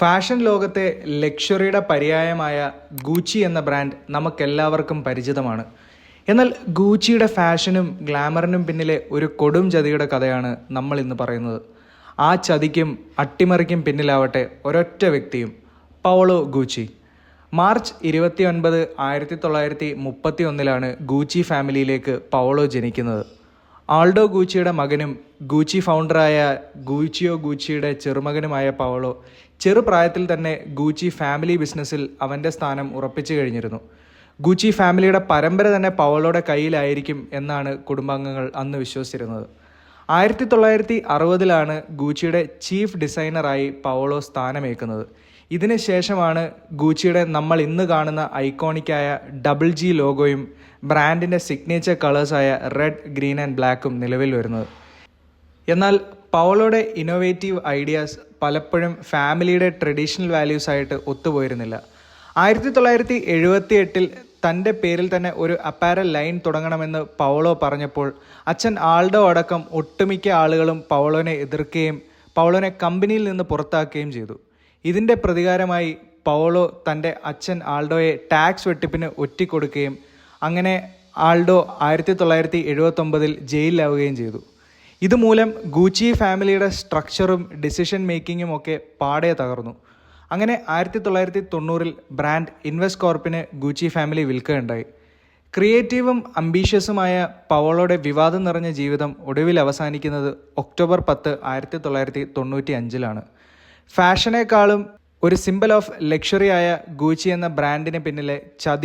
Fashion ലോകത്തെ ലക്ഷറിയുടെ പര്യായമായ ഗൂച്ചി എന്ന brand നമുക്കെല്ലാവർക്കും പരിചിതമാണ്. എന്നാൽ ഗൂച്ചിയുടെ ഫാഷനും ഗ്ലാമറിനും പിന്നിലെ ഒരു കൊടും ചതിയുടെ കഥയാണ് നമ്മൾ ഇന്ന് പറയുന്നത്. ആ ചതിക്കും അട്ടിമറിക്കും പിന്നിലാവട്ടെ ഒരൊറ്റ വ്യക്തിയും, പൗളോ ഗൂച്ചി. മാർച്ച് 29, 1931 ഗൂച്ചി ഫാമിലിയിലേക്ക് പൗളോ ജനിക്കുന്നത്. ആൾഡോ ഗൂച്ചിയുടെ മകനും ഗൂച്ചി ഫൗണ്ടറായ ഗൂച്ചിയോ ഗൂച്ചിയുടെ ചെറുമകനുമായ പൗളോ ചെറുപ്രായത്തിൽ തന്നെ ഗൂച്ചി ഫാമിലി ബിസിനസ്സിൽ അവൻ്റെ സ്ഥാനം ഉറപ്പിച്ചു കഴിഞ്ഞിരുന്നു. ഗൂച്ചി ഫാമിലിയുടെ പരമ്പര തന്നെ പൗളോയുടെ കയ്യിലായിരിക്കും എന്നാണ് കുടുംബാംഗങ്ങൾ അന്ന് വിശ്വസിച്ചിരുന്നത്. 1960 ഗൂച്ചിയുടെ ചീഫ് ഡിസൈനറായി പൗളോ സ്ഥാനമേൽക്കുന്നത്. ഇതിന് ശേഷമാണ് ഗൂച്ചിയുടെ നമ്മൾ ഇന്ന് കാണുന്ന ഐക്കോണിക്കായ GG ലോഗോയും ബ്രാൻഡിൻ്റെ സിഗ്നേച്ചർ കളേഴ്സായ റെഡ്, ഗ്രീൻ ആൻഡ് ബ്ലാക്കും നിലവിൽ വരുന്നത്. എന്നാൽ പൗളോയുടെ ഇന്നോവേറ്റീവ് ഐഡിയാസ് പലപ്പോഴും ഫാമിലിയുടെ ട്രഡീഷണൽ വാല്യൂസായിട്ട് ഒത്തുപോയിരുന്നില്ല. 1978 തൻ്റെ പേരിൽ തന്നെ ഒരു അപ്പാരൽ ലൈൻ തുടങ്ങണമെന്ന് പൗളോ പറഞ്ഞപ്പോൾ അച്ഛൻ ആൾഡോ അടക്കം ഒട്ടുമിക്ക ആളുകളും പൗളോനെ എതിർക്കുകയും പൗളോനെ കമ്പനിയിൽ നിന്ന് പുറത്താക്കുകയും ചെയ്തു. ഇതിൻ്റെ പ്രതികാരമായി പൗളോ തൻ്റെ അച്ഛൻ ആൾഡോയെ ടാക്സ് വെട്ടിപ്പിന് ഒറ്റിക്കൊടുക്കുകയും അങ്ങനെ ആൾഡോ 1979 ജയിലിലാവുകയും ചെയ്തു. ഇതുമൂലം ഗൂച്ചി ഫാമിലിയുടെ സ്ട്രക്ചറും ഡിസിഷൻ മേക്കിങ്ങും ഒക്കെ പാടെ തകർന്നു. അങ്ങനെ 1990 ബ്രാൻഡ് ഇൻവെസ്റ്റ് കോർപ്പിന് ഗൂച്ചി ഫാമിലി വിൽക്കുകയുണ്ടായി. ക്രിയേറ്റീവും അംബീഷ്യസുമായ പൗളോയുടെ വിവാദം നിറഞ്ഞ ജീവിതം ഒടുവിൽ അവസാനിക്കുന്നത് ഒക്ടോബർ 10, 1995. ഫാഷനേക്കാളും ഒരു സിംബൽ ഓഫ് ലക്ഷറി ആയ ഗൂച്ചി എന്ന ബ്രാൻഡിന് പിന്നിലെ ചതി